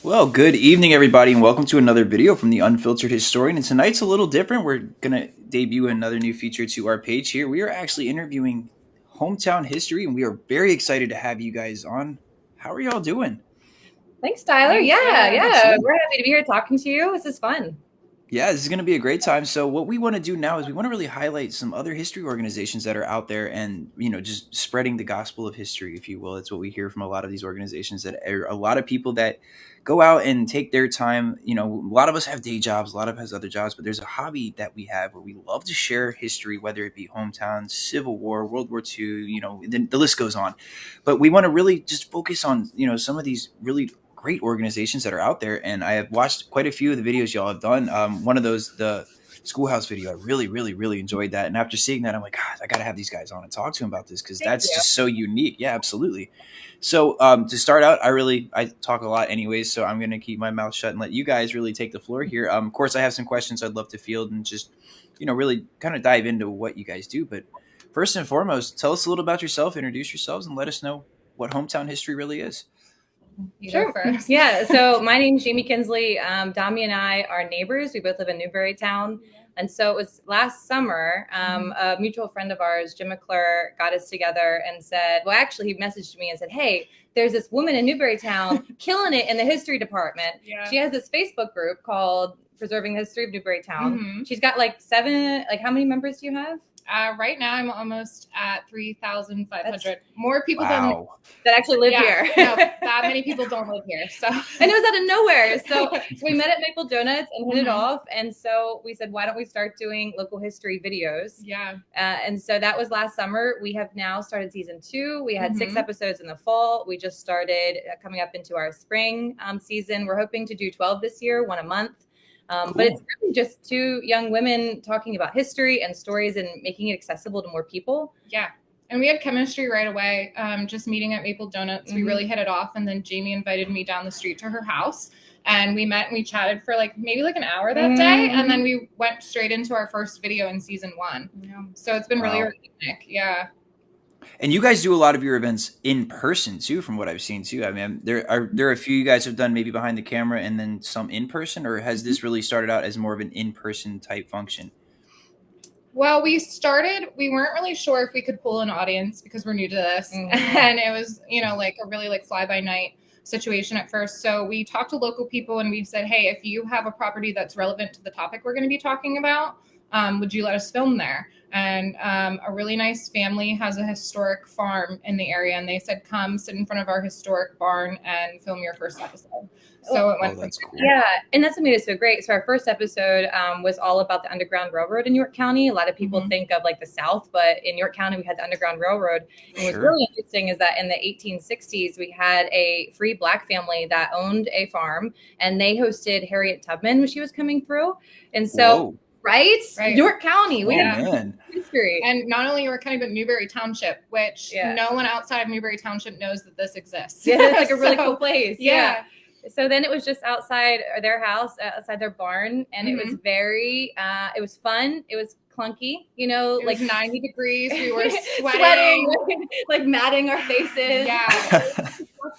Well, good evening, everybody, and welcome to another video from the Unfiltered Historian. And tonight's a little different. We're going to debut another new feature to our page here. We are actually interviewing hometown history, and we are very excited to have you guys on. How are y'all doing? Thanks, Tyler. Thanks, Yeah. Absolutely. We're happy to be here talking to you. This is fun. Yeah, this is going to be a great time. So, what we want to do now is we want to really highlight some other history organizations that are out there and, just spreading the gospel of history, if you will. It's what we hear from a lot of these organizations that are a lot of people that go out and take their time. A lot of us have day jobs, a lot of us has other jobs, but there's a hobby that we have where we love to share history, whether it be hometown, Civil War, World War II, the list goes on. But we want to really just focus on, some of these really great organizations that are out there, and I have watched quite a few of the videos y'all have done. One of those, the schoolhouse video, I really enjoyed that, and after seeing that, I'm like, God, I gotta have these guys on and talk to them about this because Thank that's you. just so unique. Yeah, absolutely. So to start out, I talk a lot anyways, so I'm gonna keep my mouth shut and let you guys really take the floor here. Of course, I have some questions I'd love to field and just really kind of dive into what you guys do. But first and foremost, tell us a little about yourself, introduce yourselves, and let us know what hometown history really is. You Sure. go first. Yeah. So my name's Jamie Kinsley. Domi and I are neighbors. We both live in Newberrytown. And so it was last summer, a mutual friend of ours, Jim McClure, got us together and said, well, actually, he messaged me and said, hey, there's this woman in Newberrytown killing it in the history department. Yeah. She has this Facebook group called Preserving the History of Newberrytown. Mhm. She's got like how many members do you have? Right now, I'm almost at 3,500. That's More people Wow. That actually live yeah, here. no, that many people don't live here. So And it was out of nowhere. So we met at Maple Donuts and hit it Mhm. off. And so we said, why don't we start doing local history videos? yeah, And so that was last summer. We have now started season 2. We had 6 Mhm. episodes in the fall. We just started coming up into our spring season. We're hoping to do 12 this year, 1 a month. But Cool. it's really just 2 young women talking about history and stories and making it accessible to more people. yeah. And we had chemistry right away. Just meeting at Maple Donuts, we Mhm. really hit it off. And then Jamie invited me down the street to her house, and we met and we chatted for maybe an hour that day, and then we went straight into our first video in season 1. Yeah. So it's been really Wow. organic. Yeah. And you guys do a lot of your events in person too, from what I've seen too. I mean, there are a few you guys have done maybe behind the camera and then some in person, or has this really started out as more of an in person type function? Well, we weren't really sure if we could pull an audience because we're new to this. Mhm. And it was, a really fly by night situation at first. So we talked to local people and we said, hey, if you have a property that's relevant to the topic we're going to be talking about, would you let us film there? And a really nice family has a historic farm in the area, and they said, come sit in front of our historic barn and film your first episode. So it went from That's cool. Yeah, and that's what made it so great. So our first episode was all about the Underground Railroad in York County. A lot of people Mhm. think of the South, but in York County we had the Underground Railroad. And what's Sure. really interesting is that in the 1860s we had a free Black family that owned a farm, and they hosted Harriet Tubman when she was coming through. And so, Whoa. right? York County, we Oh, have man. history. And not only York County, but Newberry Township, which Yeah. no one outside of Newberry Township knows that this exists. Yeah, it's a really So, cool place. Yeah. So then it was just outside their house, outside their barn, and it was very, it was fun. It was clunky, It was 90 degrees. We were sweating. matting our faces. Yeah.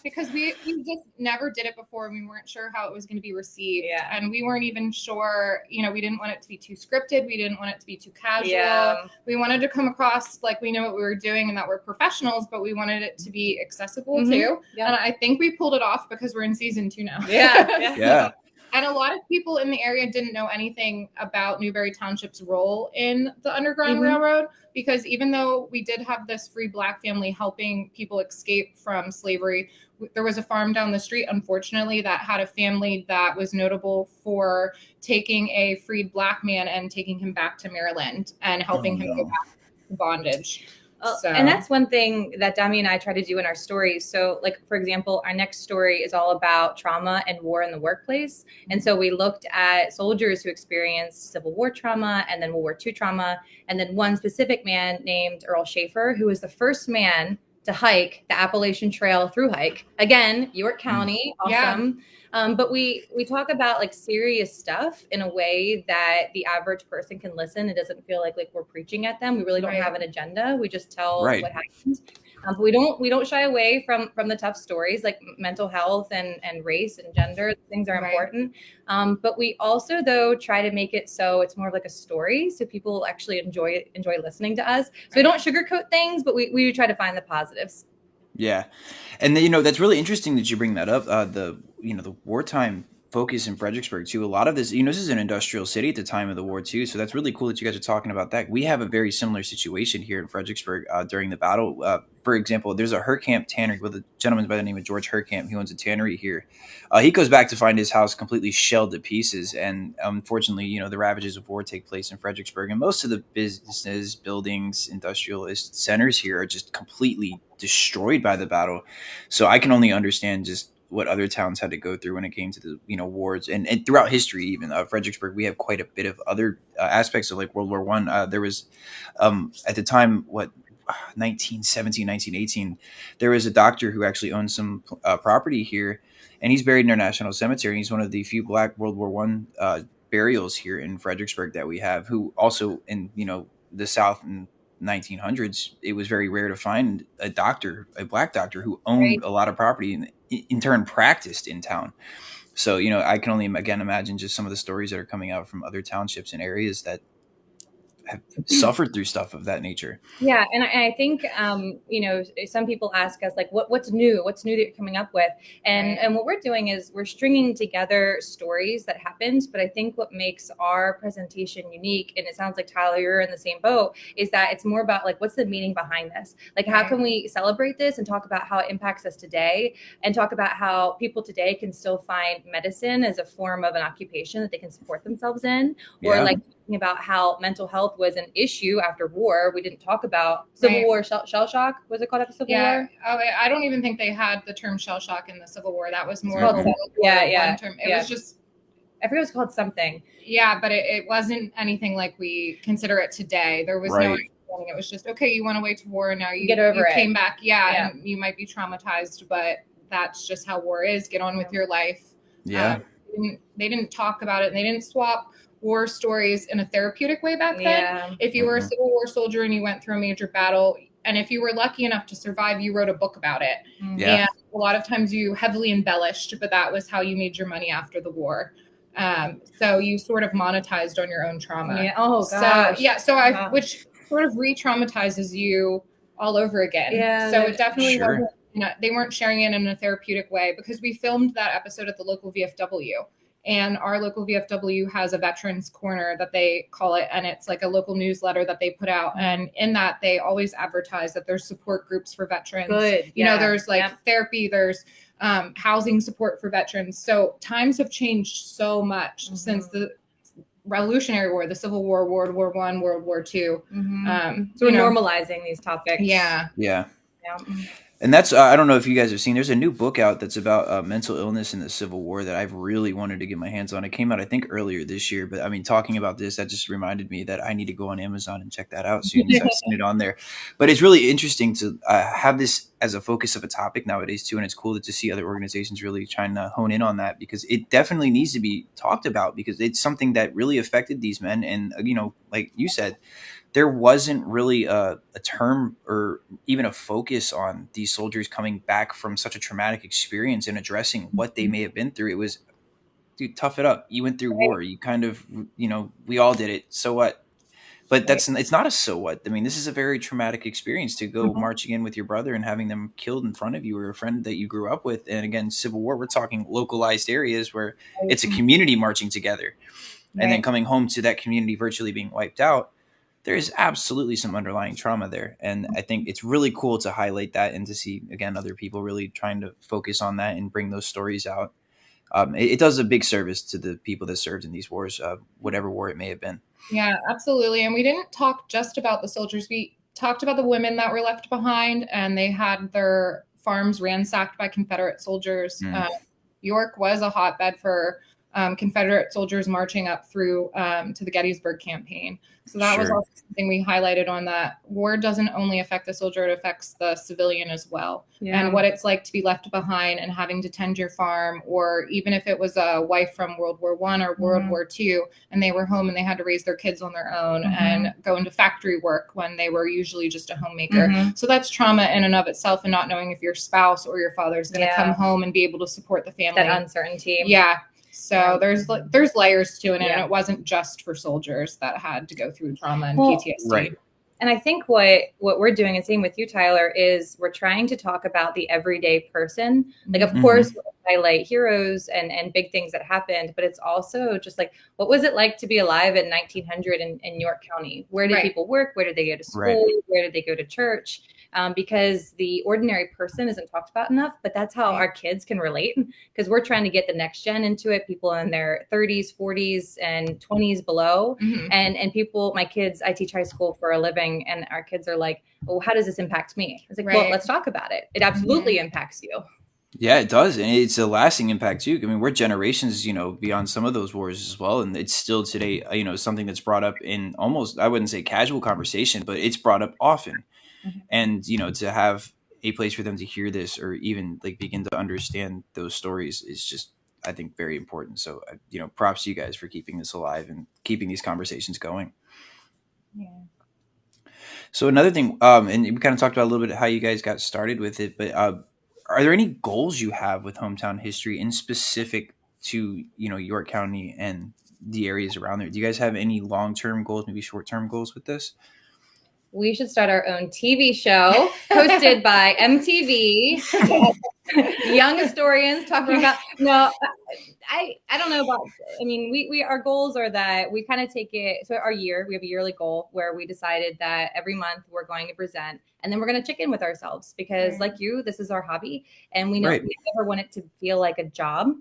Because we just never did it before, and we weren't sure how it was going to be received. Yeah. And we weren't even sure, we didn't want it to be too scripted. We didn't want it to be too casual. Yeah. We wanted to come across like we know what we were doing and that we're professionals, but we wanted it to be accessible Mhm. too. Yeah. And I think we pulled it off because we're in season 2 now. Yeah. Yeah. And a lot of people in the area didn't know anything about Newberry Township's role in the Underground Mhm. Railroad, because even though we did have this free Black family helping people escape from slavery, there was a farm down the street, unfortunately, that had a family that was notable for taking a freed Black man and taking him back to Maryland and helping him go back to bondage. And that's one thing that Dami and I try to do in our stories. So, for example, our next story is all about trauma and war in the workplace. And so we looked at soldiers who experienced Civil War trauma and then World War II trauma. And then one specific man named Earl Schaefer, who was the first man to hike the Appalachian Trail through hike. Again, York County, awesome. Yeah. But we talk about serious stuff in a way that the average person can listen. It doesn't feel like we're preaching at them. We really don't Right. have an agenda. We just tell Right. what happened. But we don't shy away from the tough stories like mental health and race and gender. Things are Right. important. But we also though try to make it so it's more of like a story, so people actually enjoy listening to us. So we don't sugarcoat things, but we do try to find the positives. Yeah, and then, that's really interesting that you bring that up. The wartime focus in Fredericksburg too. A lot of this, this is an industrial city at the time of the war too. So that's really cool that you guys are talking about that. We have a very similar situation here in Fredericksburg during the battle. For example, there's a Herkamp tannery with a gentleman by the name of George Herkamp. He owns a tannery here. He goes back to find his house completely shelled to pieces, and unfortunately, the ravages of war take place in Fredericksburg, and most of the businesses, buildings, industrialist centers here are just completely destroyed by the battle. So I can only understand just what other towns had to go through when it came to the wars, and throughout history. Even Fredericksburg, we have quite a bit of other aspects of like World War One. There was at the time, what, 1917, 1918, there was a doctor who actually owned some property here, and he's buried in our national cemetery. And he's one of the few Black World War One burials here in Fredericksburg that we have. Who also in the South in 1900s, it was very rare to find a Black doctor who owned Right. a lot of property and in turn practiced in town. So I can only again imagine just some of the stories that are coming out from other townships and areas that have suffered through stuff of that nature. Yeah, and I think some people ask us like, what's new? What's new that you're coming up with? And Right. and what we're doing is we're stringing together stories that happened. But I think what makes our presentation unique, and it sounds like Tyler, you're in the same boat, is that it's more about like what's the meaning behind this? Like how Right. can we celebrate this and talk about how it impacts us today, and talk about how people today can still find medicine as a form of an occupation that they can support themselves in, or Yeah. like about how mental health was an issue after war. We didn't talk about Civil Right. War shell shock. Was it called after Civil Yeah, War? I don't even think they had the term shell shock in the Civil War. That was more It's of a called- World War yeah, One term. It yeah. was just, I forget it was called something. yeah, but it wasn't anything like we consider it today. There was no Right. understanding. It was just, okay, you went away to war, and now you Get over you it. came back. Yeah, Yeah. and you might be traumatized, but that's just how war is. Get on with your life. Yeah. They didn't talk about it, and they didn't swap war stories in a therapeutic way back then. Yeah. If you were a Mhm. Civil War soldier and you went through a major battle, and if you were lucky enough to survive, you wrote a book about it. Yeah. And a lot of times you heavily embellished, but that was how you made your money after the war. So you sort of monetized on your own trauma. Yeah. Oh gosh. So yeah, Wow. which sort of re-traumatizes you all over again. Yeah, So it definitely Sure. wasn't, they weren't sharing it in a therapeutic way, because we filmed that episode at the local VFW. And our local VFW has a veterans corner that they call it, and it's like a local newsletter that they put out. And in that, they always advertise that there's support groups for veterans. Good. There's like Yep. therapy, there's housing support for veterans. So times have changed so much since the Revolutionary War, the Civil War, World War One, World War Two. So we're normalizing these topics. Yeah. Yeah. Yeah. And that's I don't know if you guys have seen. There's a new book out that's about mental illness in the Civil War that I've really wanted to get my hands on. It came out I think earlier this year, but I mean, talking about this, that just reminded me that I need to go on Amazon and check that out soon. As I've seen it on there, but it's really interesting to have this as a focus of a topic nowadays too, and it's cool to see other organizations really trying to hone in on that, because it definitely needs to be talked about, because it's something that really affected these men. And like you said, there wasn't really a term or even a focus on these soldiers coming back from such a traumatic experience and addressing what they may have been through. It was, dude, tough it up. You went through war. You kind of, we all did it. So what? But it's not a so what. I mean, this is a very traumatic experience to go marching in with your brother and having them killed in front of you, or a friend that you grew up with. And again, Civil War, we're talking localized areas where it's a community marching together, and then coming home to that community virtually being wiped out. There is absolutely some underlying trauma there. And I think it's really cool to highlight that and to see, again, other people really trying to focus on that and bring those stories out. It does a big service to the people that served in these wars, whatever war it may have been. Yeah, absolutely. And we didn't talk just about the soldiers. We talked about the women that were left behind, and they had their farms ransacked by Confederate soldiers. York was a hotbed for Confederate soldiers marching up through to the Gettysburg campaign. So that was Sure. also something we highlighted on that. War doesn't only affect the soldier, it affects the civilian as well. Yeah. And what it's like to be left behind and having to tend your farm, or even if it was a wife from World War I or World War II, and they were home and they had to raise their kids on their own and go into factory work when they were usually just a homemaker. So that's trauma in and of itself, and not knowing if your spouse or your father is going to come home and be able to support the family. That uncertainty. Yeah. So there's layers to it, and it wasn't just for soldiers that had to go through trauma and PTSD. Right. And I think what we're doing, and same with you, Tyler, is we're trying to talk about the everyday person. Like, of course, we'll highlight heroes and big things that happened, but it's also just like, what was it like to be alive in 1900 in York County? Where did people work? Where did they go to school? Where did they go to church? Because the ordinary person isn't talked about enough, but that's how our kids can relate, because we're trying to get the next gen into it, people in their 30s, 40s, and 20s below. And people, my kids, I teach high school for a living, and our kids are like, well, how does this impact me? It's like, well, let's talk about it. It absolutely impacts you. Yeah, it does. And it's a lasting impact too. I mean, we're generations, beyond some of those wars as well. And it's still today, something that's brought up in almost, I wouldn't say casual conversation, but it's brought up often. And, to have a place for them to hear this or even like begin to understand those stories is just, I think, very important. So, props to you guys for keeping this alive and keeping these conversations going. Yeah. So another thing, and we kind of talked about a little bit how you guys got started with it, but are there any goals you have with hometown history in specific to, York County and the areas around there? Do you guys have any long-term goals, maybe short-term goals with this? We should start our own TV show hosted by MTV. Young historians talking about, I don't know about, I mean, we our goals are that we kind of take it, so we have a yearly goal where we decided that every month we're going to present, and then we're going to check in with ourselves, because like you, this is our hobby, and we know we never want it to feel like a job.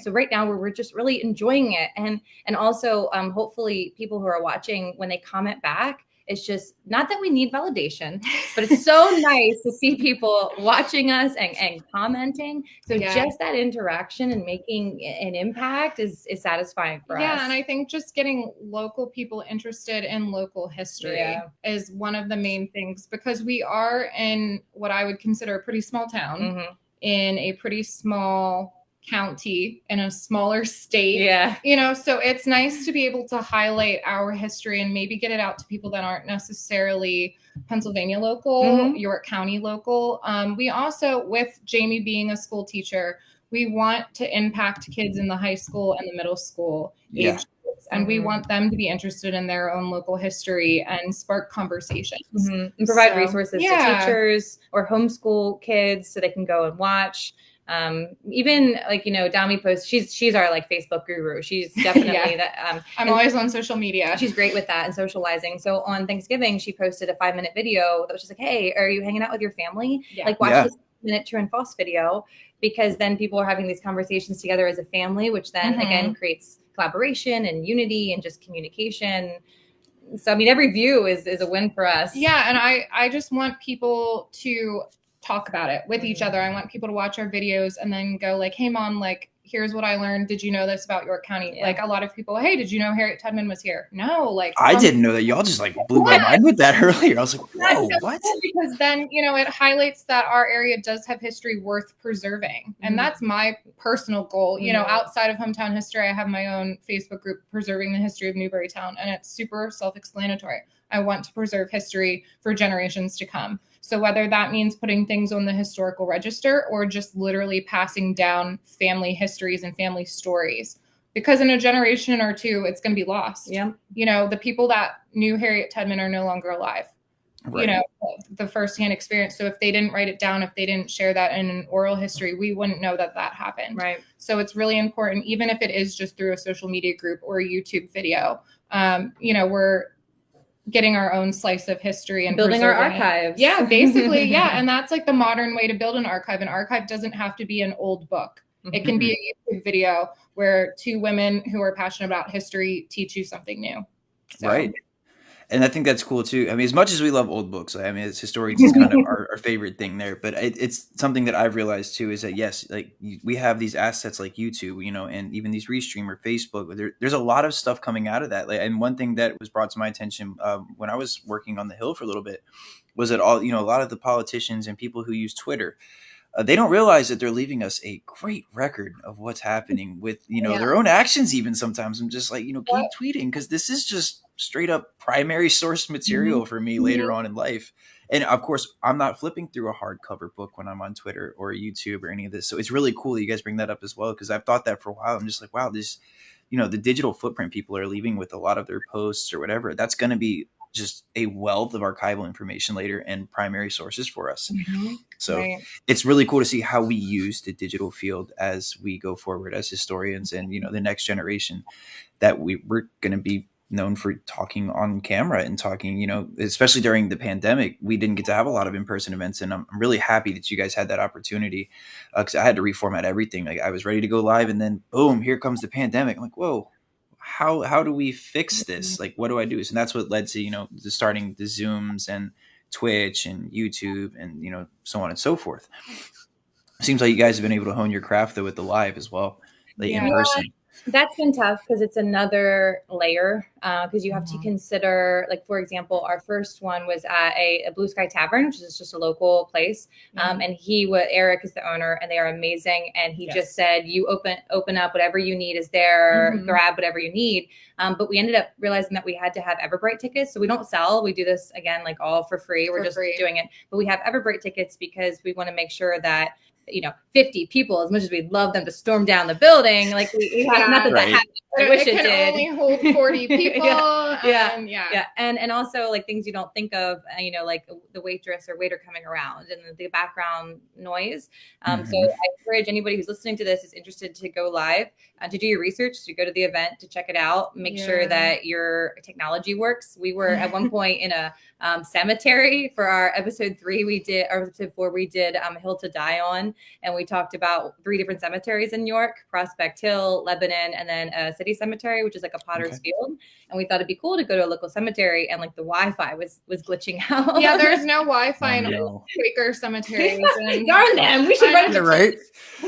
So right now we're just really enjoying it. And also hopefully people who are watching, when they comment back, it's just not that we need validation, but it's so nice to see people watching us and commenting. So just that interaction and making an impact is satisfying for us. Yeah, and I think just getting local people interested in local history is one of the main things, because we are in what I would consider a pretty small town, in a pretty small county, in a smaller state. So it's nice to be able to highlight our history and maybe get it out to people that aren't necessarily Pennsylvania local, York County local. We also, with Jamie being a school teacher, we want to impact kids in the high school and the middle school age groups, and we want them to be interested in their own local history and spark conversations. And provide resources to teachers or homeschool kids so they can go and watch. Even like, Domi posts, she's our like Facebook guru. She's definitely that. I'm always on social media. She's great with that and socializing. So on Thanksgiving, she posted a 5-minute video that was just like, hey, are you hanging out with your family? Like watch this minute true and false video, because then people are having these conversations together as a family, which then again creates collaboration and unity and just communication. So, I mean, every view is a win for us. Yeah. And I just want people to talk about it with each other. I want people to watch our videos and then go like, hey mom, like, here's what I learned. Did you know this about York County? Like a lot of people, hey, did you know Harriet Tubman was here? No, like I didn't know that. Y'all just like blew my mind with that earlier. I was like, whoa, what? Because then, it highlights that our area does have history worth preserving. And that's my personal goal. Outside of hometown history, I have my own Facebook group, Preserving the History of Newburytown. And it's super self-explanatory. I want to preserve history for generations to come. So whether that means putting things on the historical register or just literally passing down family histories and family stories, because in a generation or two, it's going to be lost. The people that knew Harriet Tubman are no longer alive. The firsthand experience. So if they didn't write it down, if they didn't share that in an oral history, we wouldn't know that happened. So it's really important, even if it is just through a social media group or a YouTube video, we're getting our own slice of history and building our archives. Yeah, basically. And that's like the modern way to build an archive. An archive doesn't have to be an old book. It can be a YouTube video where two women who are passionate about history teach you something new. Right. And I think that's cool too. I mean, as much as we love old books, I mean, it's historians is kind of our favorite thing there. But it's something that I've realized too is that yes, like we have these assets like YouTube, and even these Restream or Facebook. There's a lot of stuff coming out of that. Like, and one thing that was brought to my attention when I was working on the Hill for a little bit was that a lot of the politicians and people who use Twitter, they don't realize that they're leaving us a great record of what's happening with Yeah. their own actions. Even sometimes I'm just like, Yep. keep tweeting, because this is just straight up primary source material for me later on in life. And of course, I'm not flipping through a hardcover book when I'm on Twitter or YouTube or any of this. So it's really cool that you guys bring that up as well, because I've thought that for a while. I'm just like, wow, this, the digital footprint people are leaving with a lot of their posts or whatever, that's going to be just a wealth of archival information later and primary sources for us. So Right. it's really cool to see how we use the digital field as we go forward as historians and, the next generation, that we're going to be known for talking on camera and talking, especially during the pandemic, we didn't get to have a lot of in-person events. And I'm really happy that you guys had that opportunity, because I had to reformat everything. Like I was ready to go live and then boom, here comes the pandemic. I'm like, whoa, how do we fix this? Like, what do I do? And that's what led to, the starting the Zooms and Twitch and YouTube and, so on and so forth. Seems like you guys have been able to hone your craft though with the live as well, like in person. That's been tough because it's another layer, because you have to consider, like, for example, our first one was at a Blue Sky Tavern, which is just a local place. And Eric is the owner, and they are amazing. And he just said, you open up, whatever you need is there, grab whatever you need. But we ended up realizing that we had to have Everbright tickets. So we don't sell. We do this, again, like all for free. We're just doing it. But we have Everbright tickets because we want to make sure that 50 people, as much as we'd love them to storm down the building, like we had nothing that happened. I wish it did. Only hold 40 people. And also like things you don't think of, like the waitress or waiter coming around and the background noise. So I encourage anybody who's listening to this is interested to go live, to do your research, to go to the event, to check it out, make sure that your technology works. We were at one point in a cemetery for our episode 4 we did Hill to Die On, and we talked about 3 different cemeteries in New York: Prospect Hill, Lebanon, and then a city cemetery, which is like a potter's field. And we thought it'd be cool to go to a local cemetery, and like the Wi-Fi was glitching out. Yeah, there's no Wi-Fi in Quaker cemeteries. Darn them! We should run it. Right?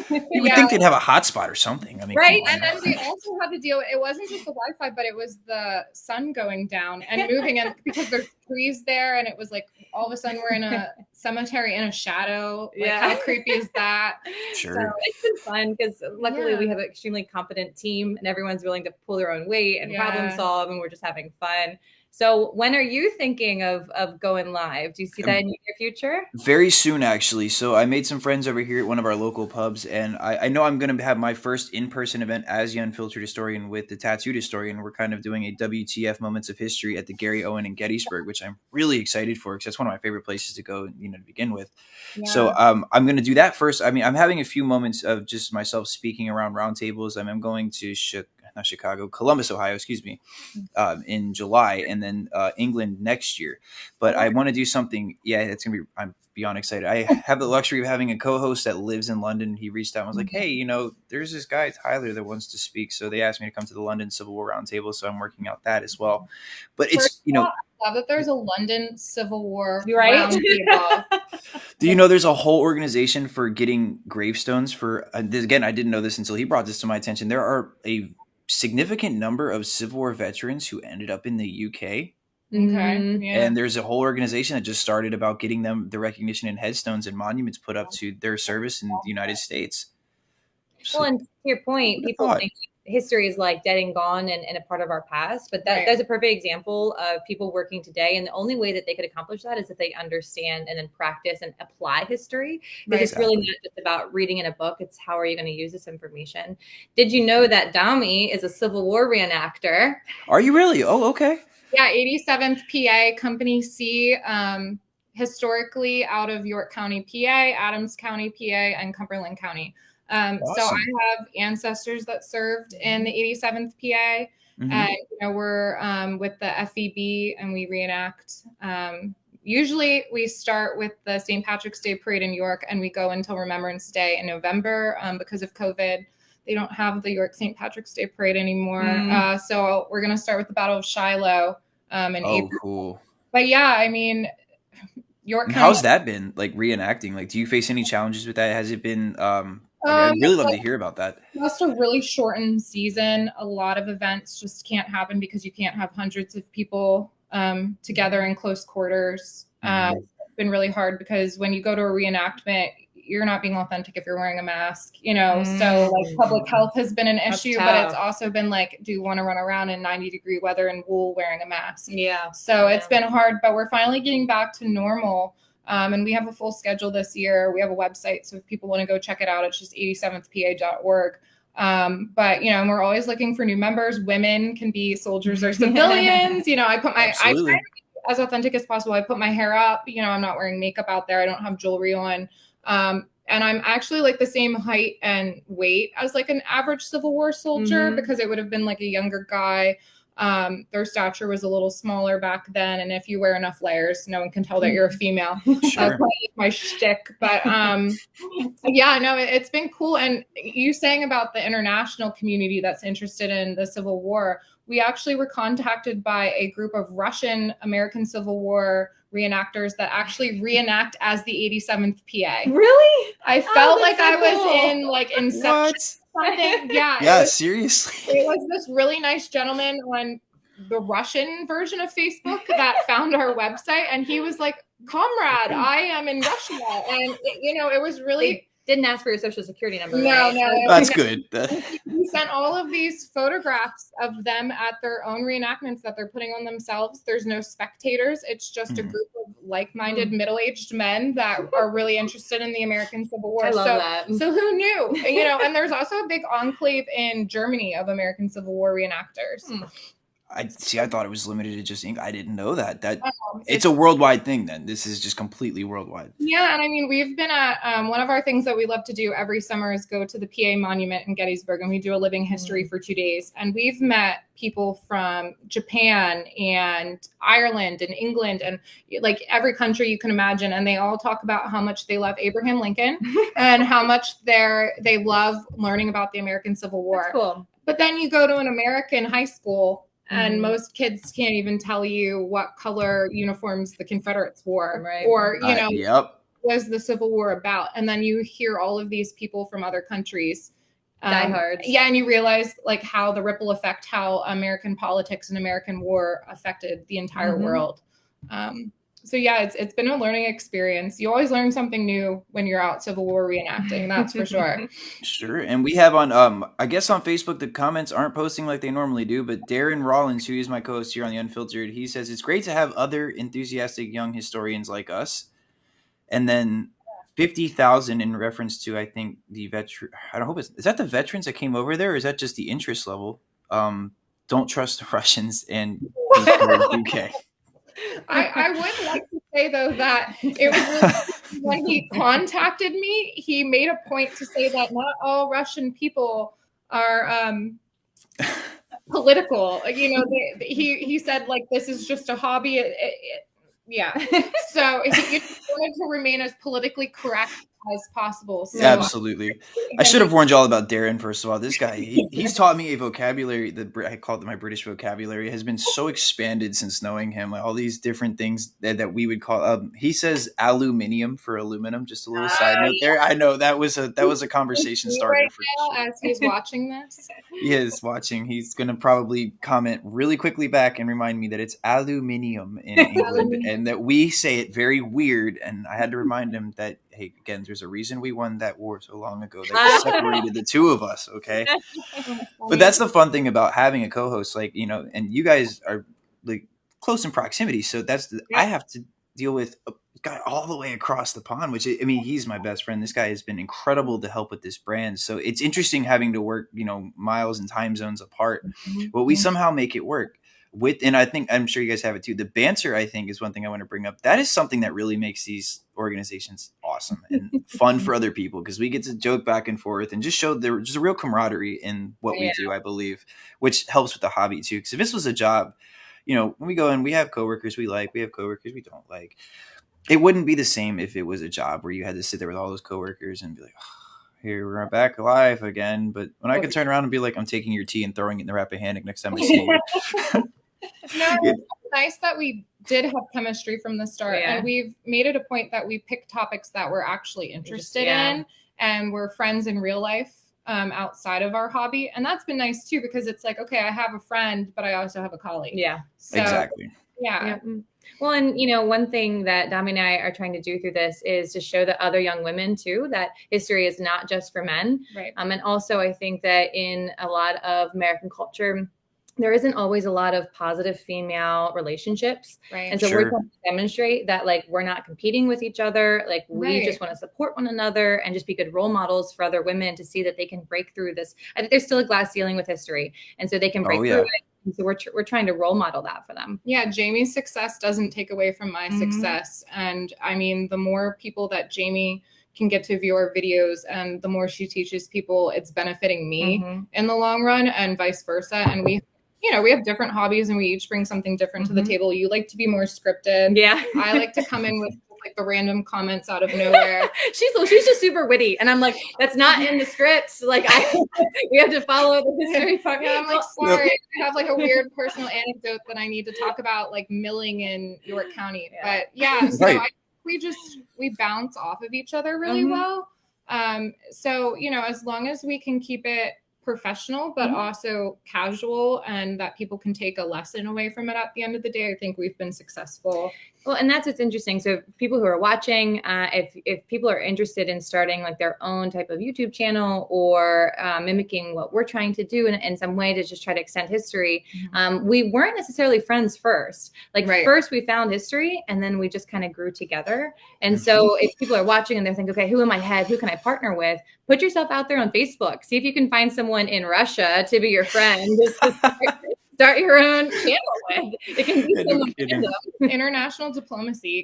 You would think they'd have a hotspot or something. I mean, right? And then we also had to deal. It wasn't just the Wi-Fi, but it was the sun going down and moving, and because there's trees there, and it was like all of a sudden we're in a cemetery in a shadow. Like, how creepy is that? Sure. So it's been fun because luckily we have an extremely competent team, and everyone's willing to pull their own weight and problem solve, and we're just having fun. So when are you thinking of going live? Do you see that in your future? Very soon, actually. So I made some friends over here at one of our local pubs, and I know I'm going to have my first in-person event as the Unfiltered Historian with the Tattooed Historian. We're kind of doing a WTF Moments of History at the Gary Owen in Gettysburg, which I'm really excited for because that's one of my favorite places to go, to begin with. Yeah. So I'm going to do that first. I mean, I'm having a few moments of just myself speaking around roundtables. I'm going to Columbus, Ohio, excuse me, in July, and then England next year. But I want to do something. Yeah, it's going to be, I'm beyond excited. I have the luxury of having a co-host that lives in London. He reached out and was like, hey, there's this guy, Tyler, that wants to speak. So they asked me to come to the London Civil War Roundtable. So I'm working out that as well. But it's, I love that there's a London Civil War roundtable. Do you know there's a whole organization for getting gravestones for, again, I didn't know this until he brought this to my attention. There are a significant number of Civil War veterans who ended up in the UK. And there's a whole organization that just started about getting them the recognition and headstones and monuments put up to their service in the United States. Well, and to your point, people think history is like dead and gone and a part of our past, but that's a perfect example of people working today. And the only way that they could accomplish that is if they understand and then practice and apply history. Because it's really not just about reading in a book. It's how are you going to use this information? Did you know that Domi is a Civil War reenactor? Are you really? Oh, okay. Yeah, 87th PA, Company C, historically out of York County, PA, Adams County, PA, and Cumberland County. Awesome. So I have ancestors that served in the 87th PA, and we're with the FEB, and we reenact. Usually we start with the St. Patrick's Day Parade in York, and we go until Remembrance Day in November. Because of COVID, they don't have the York St. Patrick's Day Parade anymore. So we're going to start with the Battle of Shiloh in Oh, April. cool. But yeah, I mean, York And County. how's that been, like, reenacting? Like, do you face any challenges with that? Has it been, I'd really love to hear about that. Just a really shortened season. A lot of events just can't happen because you can't have hundreds of people together in close quarters. It's been really hard because when you go to a reenactment, you're not being authentic if you're wearing a mask, you know. So like public health has been an issue, but it's also been like, do you want to run around in 90-degree weather in wool wearing a mask? Yeah. So it's been hard, but we're finally getting back to normal. And we have a full schedule this year. We have a website, so if people want to go check it out, it's just 87thpa.org. But you know, we're always looking for new members. Women can be soldiers or civilians. You know, I try to be as authentic as possible. I put my hair up. You know, I'm not wearing makeup out there. I don't have jewelry on. And I'm actually like the same height and weight as like an average Civil War soldier, because it would have been like a younger guy. Their stature was a little smaller back then, and if you wear enough layers, no one can tell that you're a female. Sure. My shtick, but yeah, no, it's been cool. And you saying about the international community that's interested in the Civil War, we actually were contacted by a group of Russian American Civil War reenactors that actually reenact as the 87th PA. Really? I felt like I was in like Inception. Something. Yeah, seriously. It was this really nice gentleman on the Russian version of Facebook that found our website, and he was like, "Comrade, I am in Russia," and you know, it was really. Didn't ask for your social security number. No, right? no. That's good. He sent all of these photographs of them at their own reenactments that they're putting on themselves. There's no spectators. It's just a group of like-minded middle-aged men that are really interested in the American Civil War. I love that. So who knew? You know, and there's also a big enclave in Germany of American Civil War reenactors. I thought it was limited to just England. I didn't know that. It's a worldwide thing. Then this is just completely worldwide. Yeah, and I mean, we've been at one of our things that we love to do every summer is go to the PA Monument in Gettysburg, and we do a living history for 2 days. And we've met people from Japan and Ireland and England and like every country you can imagine, and they all talk about how much they love Abraham Lincoln and how much they love learning about the American Civil War. That's cool. But then you go to an American high school, and most kids can't even tell you what color uniforms the Confederates wore, right. Or, you know, Yep. what was the Civil War about? And then you hear all of these people from other countries. Diehards. Yeah, and you realize like how the ripple effect, how American politics and American war affected the entire world. So yeah, it's been a learning experience. You always learn something new when you're out Civil War reenacting, that's for sure. Sure. And we have on I guess on Facebook the comments aren't posting like they normally do, but Darren Rollins, who is my co-host here on the Unfiltered, he says it's great to have other enthusiastic young historians like us. And then 50,000 in reference to, I think, the veteran. I don't hope is that the veterans that came over there, or is that just the interest level? Don't trust the Russians and UK. I would like to say though that it was really, when he contacted me, he made a point to say that not all Russian people are political. You know, he said like this is just a hobby. Yeah. So he wanted to remain as politically correct as possible. So, absolutely. I should have warned y'all about Darren, first of all. This guy, he's taught me a vocabulary. I call it my British vocabulary has been so expanded since knowing him. Like all these different things that we would call. He says aluminium for aluminum. Just a little side note there. I know that was a conversation starter right for now, as he's watching this. He is watching. He's going to probably comment really quickly back and remind me that it's aluminium in England and that we say it very weird. And I had to remind him that, hey, again, there's a reason we won that war so long ago that separated the two of us, okay? But that's the fun thing about having a co-host, like, you know, and you guys are like close in proximity, so I have to deal with a guy all the way across the pond, which, I mean, he's my best friend. This guy has been incredible to help with this brand, so it's interesting having to work, you know, miles and time zones apart, but we somehow make it work. And I'm sure you guys have it too. The banter, I think, is one thing I want to bring up. That is something that really makes these organizations awesome and fun for other people, because we get to joke back and forth and just show there's just a real camaraderie in what we do, I believe, which helps with the hobby too. Because if this was a job, you know, when we go in, we have coworkers we like, we have coworkers we don't like. It wouldn't be the same if it was a job where you had to sit there with all those coworkers and be like, oh, here we're back alive again. But when I could turn around and be like, I'm taking your tea and throwing it in the Rappahannock next time I see you. No, it's nice that we did have chemistry from the start, Yeah. and we've made it a point that we pick topics that we're actually interested Yeah. in, and we're friends in real life outside of our hobby, and that's been nice too, because it's like, okay, I have a friend, but I also have a colleague. Yeah. So, Exactly. Yeah. Well, and one thing that Domi and I are trying to do through this is to show the other young women too that history is not just for men. Right. And also, I think that in a lot of American culture, there isn't always a lot of positive female relationships. Right. And so we're trying to demonstrate that, like, we're not competing with each other. Like, we just want to support one another and just be good role models for other women to see that they can break through this. I think there's still a glass ceiling with history. And so they can break through it. And so we're trying to role model that for them. Yeah, Jamie's success doesn't take away from my success. And I mean, the more people that Jamie can get to view our videos and the more she teaches people, it's benefiting me in the long run, and vice versa. And we have different hobbies, and we each bring something different to the table. You like to be more scripted. Yeah. I like to come in with like the random comments out of nowhere. She's just super witty, and I'm like, that's not in the script. Like, we have to follow the history. Yeah, I'm like, sorry, I have like a weird personal anecdote that I need to talk about, like milling in York County. But yeah, so we bounce off of each other really well. So as long as we can keep it professional, but also casual, and that people can take a lesson away from it at the end of the day, I think we've been successful. Well, and that's what's interesting. So people who are watching, if people are interested in starting like their own type of YouTube channel or mimicking what we're trying to do in some way to just try to extend history, we weren't necessarily friends first. Like first we found history, and then we just kind of grew together. And so if people are watching and they're thinking, okay, who in my head, who can I partner with? Put yourself out there on Facebook. See if you can find someone in Russia to be your friend. Start your own channel with. It can be someone random. International diplomacy.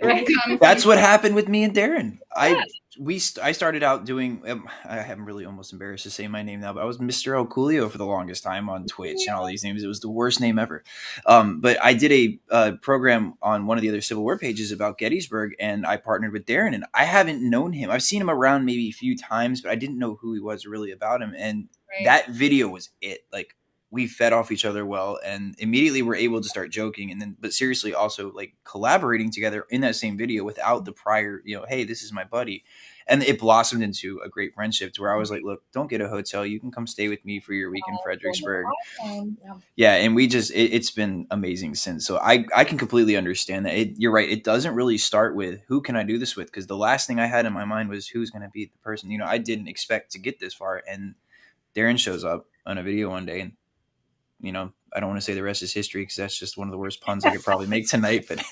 That's what happened with me and Darren. I started out doing. I'm really almost embarrassed to say my name now, but I was Mr. El Coolio for the longest time on Twitch and all these names. It was the worst name ever. But I did a program on one of the other Civil War pages about Gettysburg, and I partnered with Darren. And I haven't known him. I've seen him around maybe a few times, but I didn't know who he was really about him. And that video was it. Like, we fed off each other well, and immediately we're able to start joking, and then, but seriously, also like collaborating together in that same video without the prior, hey, this is my buddy. And it blossomed into a great friendship to where I was like, look, don't get a hotel. You can come stay with me for your week in Fredericksburg. Yeah. And we just, it's been amazing since. So I can completely understand that. You're right. It doesn't really start with who can I do this with? Because the last thing I had in my mind was who's going to be the person. I didn't expect to get this far. And Darren shows up on a video one day, and I don't want to say the rest is history, because that's just one of the worst puns I could probably make tonight, but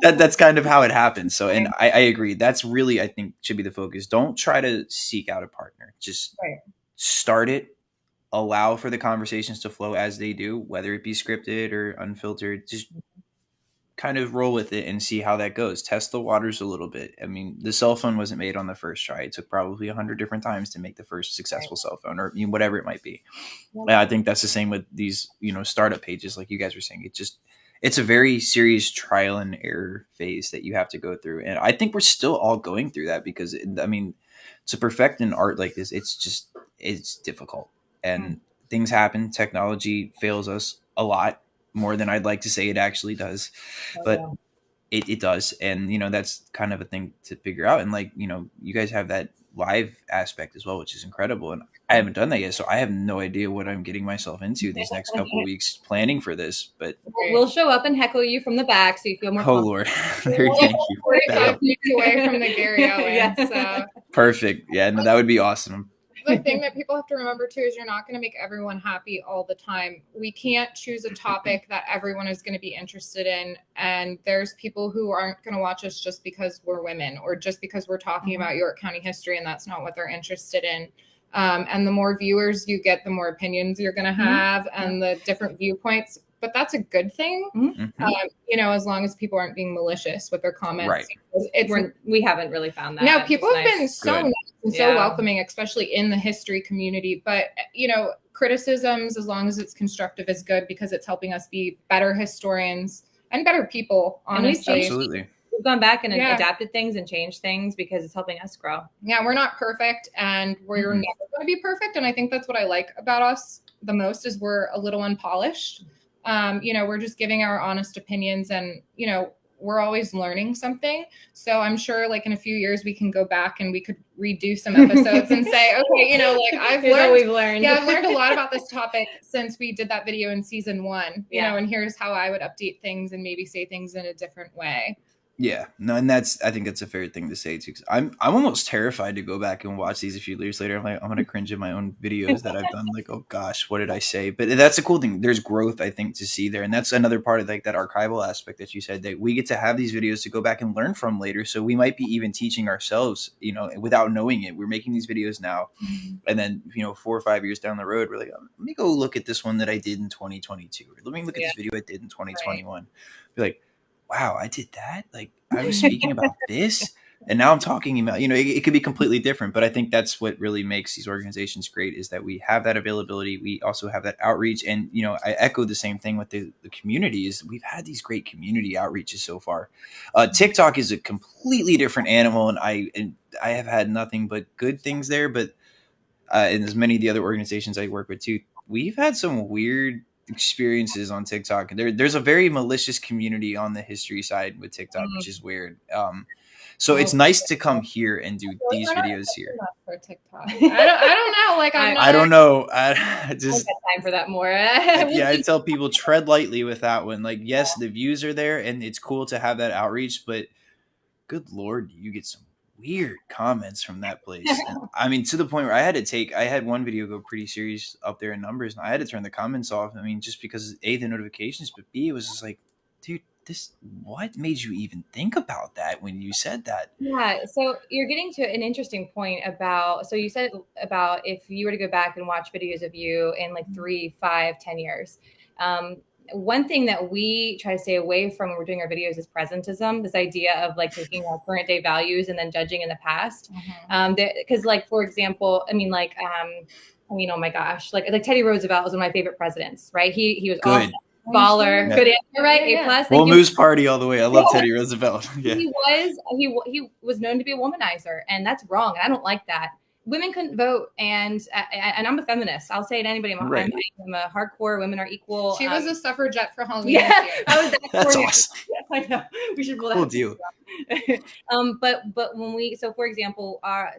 that's kind of how it happened. So, and I agree. That's really, I think, should be the focus. Don't try to seek out a partner. Just start it, allow for the conversations to flow as they do, whether it be scripted or unfiltered. Just kind of roll with it and see how that goes. Test the waters a little bit. I mean, the cell phone wasn't made on the first try. It took probably 100 different times to make the first successful cell phone, or whatever it might be. I think that's the same with these, startup pages, like you guys were saying. It's a very serious trial and error phase that you have to go through. And I think we're still all going through that, because to perfect an art like this, it's difficult, and things happen. Technology fails us a lot, more than I'd like to say it actually does, but it does. And, that's kind of a thing to figure out. And you guys have that live aspect as well, which is incredible. And I haven't done that yet. So I have no idea what I'm getting myself into these next couple of weeks planning for this, but we'll show up and heckle you from the back, so you feel more comfortable. Lord. Thank you. 45 feet away from the Gary Owen. So. Perfect. Yeah, no, that would be awesome. The thing that people have to remember too is you're not going to make everyone happy all the time. We can't choose a topic that everyone is going to be interested in. And there's people who aren't going to watch us just because we're women, or just because we're talking about York County history, and that's not what they're interested in. And the more viewers you get, the more opinions you're going to have and the different viewpoints. But that's a good thing, as long as people aren't being malicious with their comments. Right. We haven't really found that. No, people have been so nice and so welcoming, especially in the history community. But, criticisms, as long as it's constructive, is good, because it's helping us be better historians and better people, honestly. Absolutely. We've gone back and adapted things and changed things because it's helping us grow. Yeah, we're not perfect, and we're never going to be perfect. And I think that's what I like about us the most, is we're a little unpolished. We're just giving our honest opinions, and we're always learning something. So I'm sure like in a few years we can go back and we could redo some episodes and say, okay, like we've learned. Yeah, I've learned a lot about this topic since we did that video in season 1, and here's how I would update things and maybe say things in a different way. Yeah, no, and I think that's a fair thing to say too. Cause I'm almost terrified to go back and watch these a few years later. I'm like, I'm gonna cringe at my own videos that I've done. Like, oh gosh, what did I say? But that's a cool thing. There's growth, I think, to see there, and that's another part of like that archival aspect that you said, that we get to have these videos to go back and learn from later. So we might be even teaching ourselves, without knowing it. We're making these videos now, and then 4 or 5 years down the road, we're like, oh, let me go look at this one that I did in 2022. Or let me look at this video I did in 2021. Right. Be like, wow, I did that. Like, I was speaking about this, and now I'm talking about, it could be completely different. But I think that's what really makes these organizations great, is that we have that availability. We also have that outreach. And, I echo the same thing with the community. Is we've had these great community outreaches so far. TikTok is a completely different animal, and I have had nothing but good things there. But and as many of the other organizations I work with too, we've had some weird experiences on TikTok. There's a very malicious community on the history side with TikTok, which is weird. So it's nice to come here and do these videos here. For TikTok, I don't know. Like I don't know. I just got time for that more. Yeah, I tell people tread lightly with that one. Like, yes, the views are there, and it's cool to have that outreach, but good Lord, you get some weird comments from that place. And, I mean, to the point where I had one video go pretty serious up there in numbers, and I had to turn the comments off. I mean, just because A, the notifications, but B, it was just like, dude, what made you even think about that when you said that? Yeah. So you're getting to an interesting point so you said about if you were to go back and watch videos of you in like 3, 5, 10 years, one thing that we try to stay away from when we're doing our videos is presentism, this idea of like taking our current day values and then judging in the past. Because like, for example, oh my gosh, like Teddy Roosevelt was one of my favorite presidents, right? He was good. Awesome. Baller, good answer, right? Yeah. A+. Full Moose Party all the way. I love Teddy Roosevelt. Yeah. He was known to be a womanizer, and that's wrong. I don't like that. Women couldn't vote, and I'm a feminist. I'll say it to anybody. I'm a hardcore. Women are equal. She was a suffragette for Halloween. Yeah, I was that's awesome. Yes, I know. We should pull that. Cool deal. But when so for example, our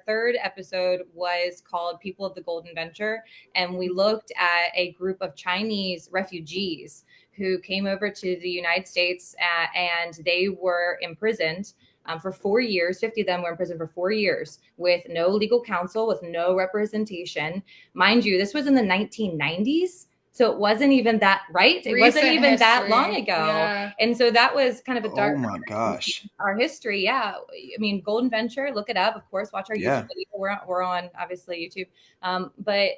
third episode was called "People of the Golden Venture," and we looked at a group of Chinese refugees who came over to the United States, and they were imprisoned. For 4 years, 50 of them were in prison for 4 years with no legal counsel, with no representation. Mind you, this was in the 1990s. So it wasn't even that, right? It wasn't even that long ago. Yeah. And so that was kind of a dark. Oh my gosh. Our history. Yeah. I mean, Golden Venture, look it up. Of course, watch our YouTube video. We're on obviously YouTube. But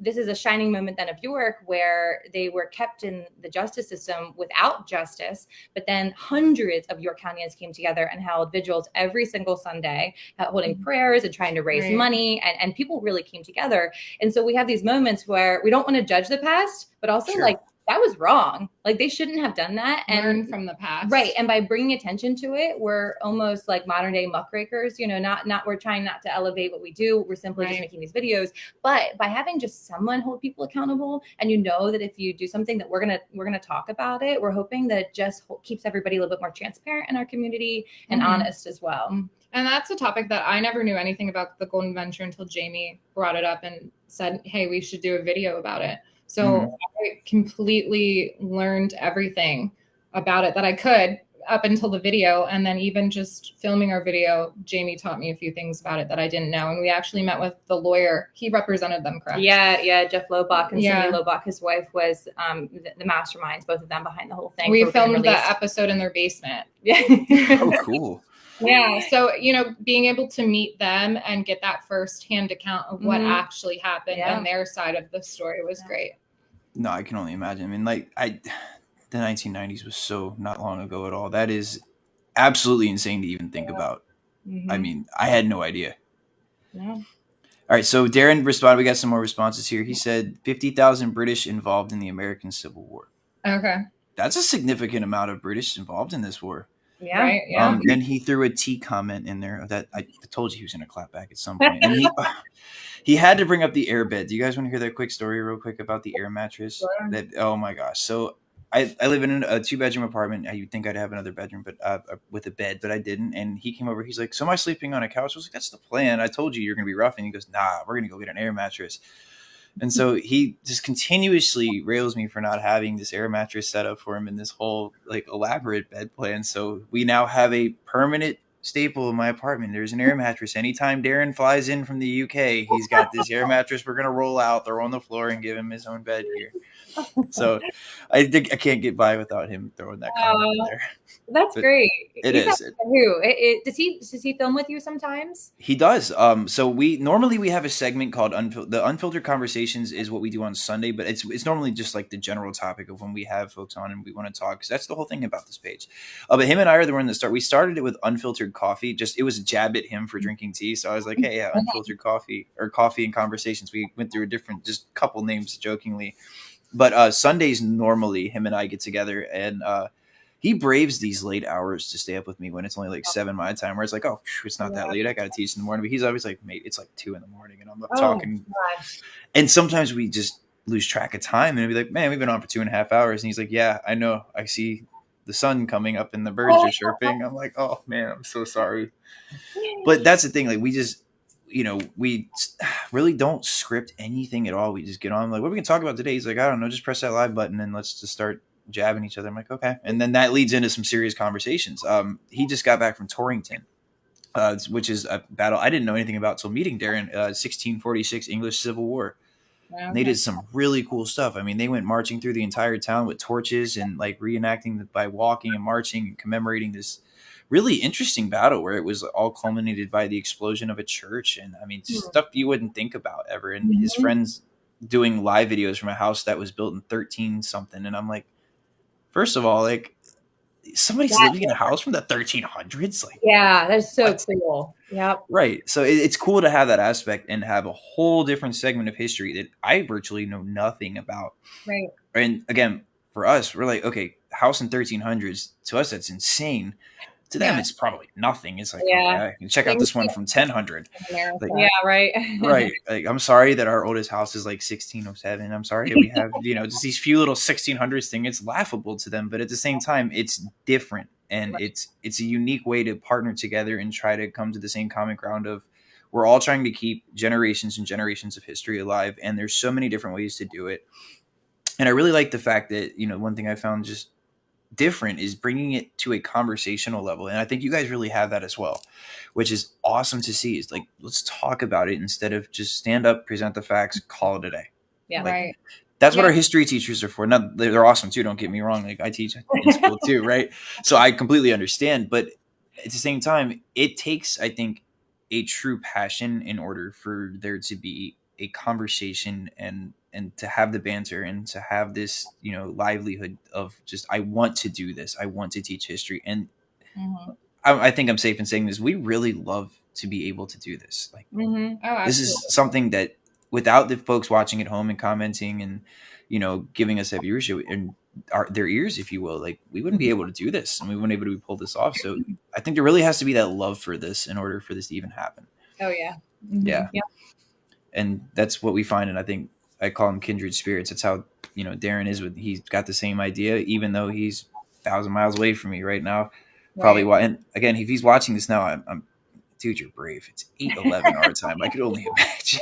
this is a shining moment then of York, where they were kept in the justice system without justice. But then hundreds of Yorktownians came together and held vigils every single Sunday, holding prayers and trying to raise money. And people really came together. And so we have these moments where we don't want to judge the past, but also like, that was wrong. Like, they shouldn't have done that. And learn from the past. Right. And by bringing attention to it, we're almost like modern day muckrakers, we're trying not to elevate what we do. We're simply just making these videos. But by having just someone hold people accountable, and that if you do something that we're going to talk about it, we're hoping that it just keeps everybody a little bit more transparent in our community and honest as well. And that's a topic that I never knew anything about the Golden Venture until Jamie brought it up and said, hey, we should do a video about it. So I completely learned everything about it that I could up until the video. And then even just filming our video, Jamie taught me a few things about it that I didn't know. And we actually met with the lawyer. He represented them, correct? Yeah. Jeff Lobach and Cindy Lobach, his wife, was the masterminds, both of them behind the whole thing. We filmed that episode in their basement. Yeah. Oh, cool. Yeah. So, being able to meet them and get that firsthand account of what actually happened on their side of the story was great. No, I can only imagine. I mean, the 1990s was so not long ago at all. That is absolutely insane to even think about. I mean, I had no idea. Yeah. All right. So Darren responded. We got some more responses here. He said 50,000 British involved in the American Civil War. Okay. That's a significant amount of British involved in this war. Yeah. Right. Yeah. Then he threw a T comment in there that I told you he was going to clap back at some point, and he had to bring up the air bed. Do you guys want to hear that quick story real quick about the air mattress? Sure. That, oh my gosh! So I live in a 2-bedroom apartment. You'd think I'd have another bedroom, but with a bed, but I didn't. And he came over. He's like, "So am I sleeping on a couch?" I was like, "That's the plan. I told you you're going to be rough." And he goes, "Nah, we're going to go get an air mattress." And so he just continuously rails me for not having this air mattress set up for him in this whole like elaborate bed plan. So we now have a permanent staple in my apartment. There's an air mattress. Anytime Darren flies in from the UK, he's got this air mattress we're gonna roll out, throw on the floor, and give him his own bed here. So I think I can't get by without him throwing that comment in there. That's But great. it He's is. Who? Does he film with you sometimes? He does. So we have a segment called the Unfiltered Conversations is what we do on Sunday, but it's normally just like the general topic of when we have folks on and we want to talk, because that's the whole thing about this page. But him and I are the one that start. We started it with unfiltered coffee. Just it was a jab at him for drinking tea. So I was like, hey, yeah, unfiltered coffee or coffee and conversations. We went through a different, just couple names jokingly, but Sundays normally him and I get together and he braves these late hours to stay up with me when it's only like 7 my time, where it's like, oh, it's not that late. I got to teach in the morning. But he's always like, mate, it's like 2 a.m. and I'm up talking. Gosh. And sometimes we just lose track of time and be like, man, we've been on for 2.5 hours. And he's like, yeah, I know. I see the sun coming up and the birds are chirping. I'm like, oh man, I'm so sorry. But that's the thing. Like we just, we really don't script anything at all. We just get on like, what are we going to talk about today? He's like, I don't know, just press that live button and let's just start jabbing each other. I'm like, okay. And then that leads into some serious conversations. He just got back from Torrington, which is a battle I didn't know anything about till meeting Darren. 1646 English Civil War. And they did some really cool stuff. I mean, they went marching through the entire town with torches and like reenacting by walking and marching and commemorating this really interesting battle where it was all culminated by the explosion of a church. And I mean, stuff you wouldn't think about ever. And his friends doing live videos from a house that was built in 13 something. And I'm like, first of all, like somebody's living in a house from the 1300s. Like, yeah, that's so cool. Yep. Right. So it's cool to have that aspect and have a whole different segment of history that I virtually know nothing about. Right. And again, for us, we're like, okay, house in 1300s. To us, that's insane. To them, it's probably nothing. It's like, okay, I can check out this one from 1000. Like, yeah, right. Right. Like, I'm sorry that our oldest house is like 1607. I'm sorry that we have, just these few little 1600s thing. It's laughable to them, but at the same time, it's different. And it's a unique way to partner together and try to come to the same common ground of we're all trying to keep generations and generations of history alive. And there's so many different ways to do it. And I really like the fact that, one thing I found just different is bringing it to a conversational level. And I think you guys really have that as well, which is awesome to see. Is like, let's talk about it instead of just stand up, present the facts, call it a day. Yeah. Like, Right. That's what our history teachers are for. Now, they're awesome too. Don't get me wrong. Like I teach in school too, right? So I completely understand. But at the same time, it takes, I think, a true passion in order for there to be a conversation and to have the banter and to have this, livelihood of just, I want to do this. I want to teach history. And I think I'm safe in saying this. We really love to be able to do this. Like, this is something that without the folks watching at home and commenting and, giving us that viewership and their ears, if you will, like we wouldn't be able to do this and we wouldn't be able to pull this off. So I think there really has to be that love for this in order for this to even happen. Oh yeah. Yeah. And that's what we find. And I think I call them kindred spirits. That's how, Darren is he's got the same idea, even though he's 1,000 miles away from me right now. Probably why. And again, if he's watching this now, I'm dude, you're brave. It's 8:11 our time. I could only imagine.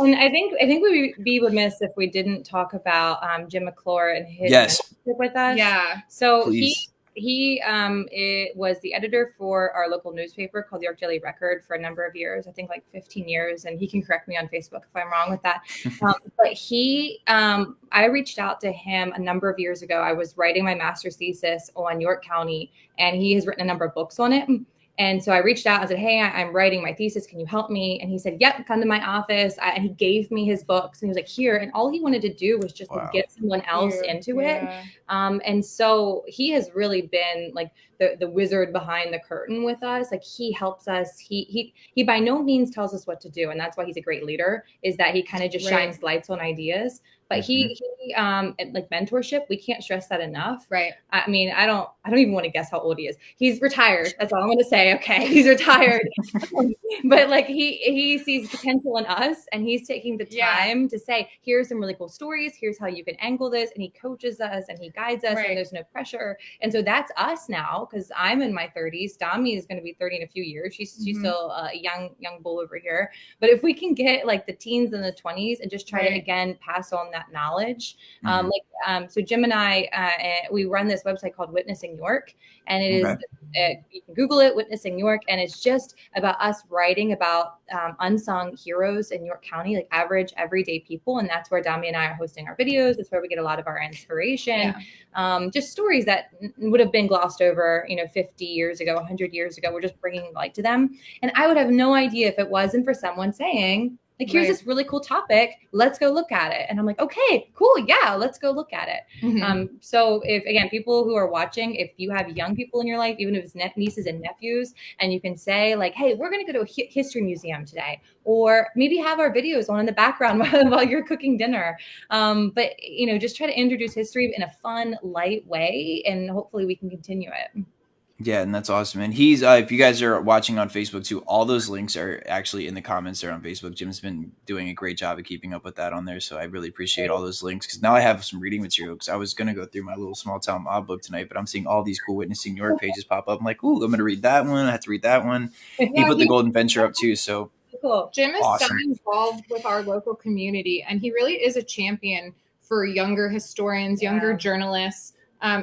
And I think we would be remiss if we didn't talk about Jim McClure and his mentorship with us. Yeah. So Please. he was the editor for our local newspaper called the York Daily Record for a number of years. I think like 15 years, and he can correct me on Facebook if I'm wrong with that. But I reached out to him a number of years ago. I was writing my master's thesis on York County, and he has written a number of books on it. And so I reached out and said, hey, I'm writing my thesis. Can you help me? And he said, yep, come to my office. And he gave me his books and he was like, here. And all he wanted to do was just get someone else into it. And so he has really been like the wizard behind the curtain with us. Like he helps us. He by no means tells us what to do. And that's why he's a great leader, is that he kind of just shines lights on ideas. But he and like mentorship, we can't stress that enough. Right. I mean, I don't even want to guess how old he is. He's retired. That's all I'm going to say. Okay. He's retired. But like he sees potential in us, and he's taking the time to say, here's some really cool stories. Here's how you can angle this. And he coaches us and he guides us, and there's no pressure. And so that's us now, because I'm in my 30s. Domi is going to be 30 in a few years. She's still a young bull over here. But if we can get like the teens and the 20s and just try to again pass on that knowledge, so Jim and I, we run this website called Witnessing York, and it is you can Google it, Witnessing York, and it's just about us writing about unsung heroes in York County, like average everyday people, and that's where Domi and I are hosting our videos. That's where we get a lot of our inspiration. Just stories that would have been glossed over, 50 years ago, 100 years ago. We're just bringing light to them, and I would have no idea if it wasn't for someone saying, like, here's this really cool topic. Let's go look at it. And I'm like, okay, cool. Yeah, let's go look at it. So if, again, people who are watching, if you have young people in your life, even if it's nieces and nephews, and you can say like, hey, we're going to go to a history museum today, or maybe have our videos on in the background while you're cooking dinner. But, just try to introduce history in a fun, light way, and hopefully we can continue it. Yeah, and that's awesome. And he's, if you guys are watching on Facebook too, all those links are actually in the comments there on Facebook. Jim's been doing a great job of keeping up with that on there. So I really appreciate all those links, because now I have some reading material, because I was going to go through my little small town mob book tonight, but I'm seeing all these cool Witnessing York pages pop up. I'm like, ooh, I'm going to read that one. I have to read that one. He put the Golden Venture up too. So cool. Jim is so involved with our local community, and he really is a champion for younger historians, younger journalists.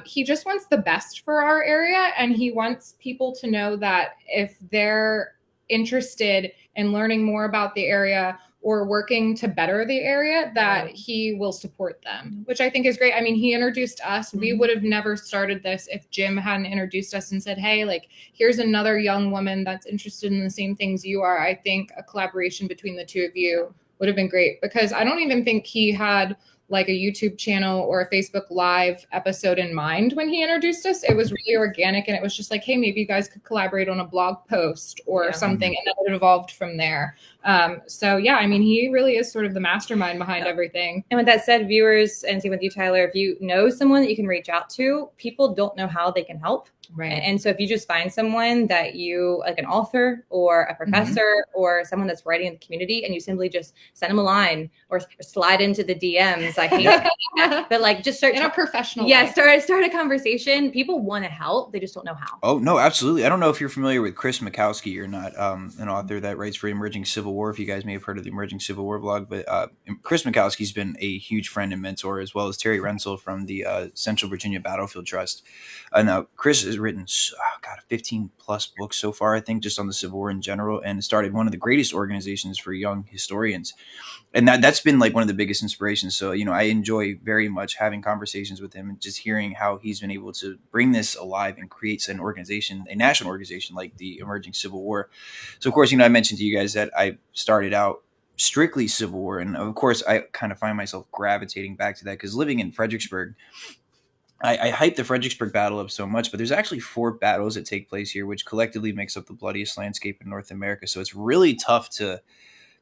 He just wants the best for our area, and he wants people to know that if they're interested in learning more about the area or working to better the area, that he will support them, which I think is great. I mean, he introduced us. We would have never started this if Jim hadn't introduced us and said, hey, like, here's another young woman that's interested in the same things you are. I think a collaboration between the two of you would have been great, because I don't even think he had like a YouTube channel or a Facebook Live episode in mind when he introduced us. It was really organic, and it was just like, hey, maybe you guys could collaborate on a blog post or something, and then it evolved from there. So yeah, I mean, he really is sort of the mastermind behind everything. And with that said, viewers, and same with you, Tyler, if you know someone that you can reach out to, people don't know how they can help. Right. And so if you just find someone that you, like an author or a professor or someone that's writing in the community, and you simply just send them a line or slide into the DMs. I hate that, but like just start in a professional way. Start a conversation. People want to help. They just don't know how. Oh, no, absolutely. I don't know if you're familiar with Chris Mikowski or not, an author that writes for Emerging Civil War. If you guys may have heard of the Emerging Civil War blog, but Chris Mikowski's been a huge friend and mentor, as well as Terry Rensel from the Central Virginia Battlefield Trust. Now, Chris has written 15 plus books so far, I think, just on the Civil War in general, and started one of the greatest organizations for young historians. And that's been like one of the biggest inspirations. So, I enjoy very much having conversations with him and just hearing how he's been able to bring this alive and create an organization, a national organization like the Emerging Civil War. So, of course, I mentioned to you guys that I started out strictly Civil War. And of course, I kind of find myself gravitating back to that, because living in Fredericksburg, I hype the Fredericksburg battle up so much, but there's actually 4 battles that take place here, which collectively makes up the bloodiest landscape in North America. So it's really tough to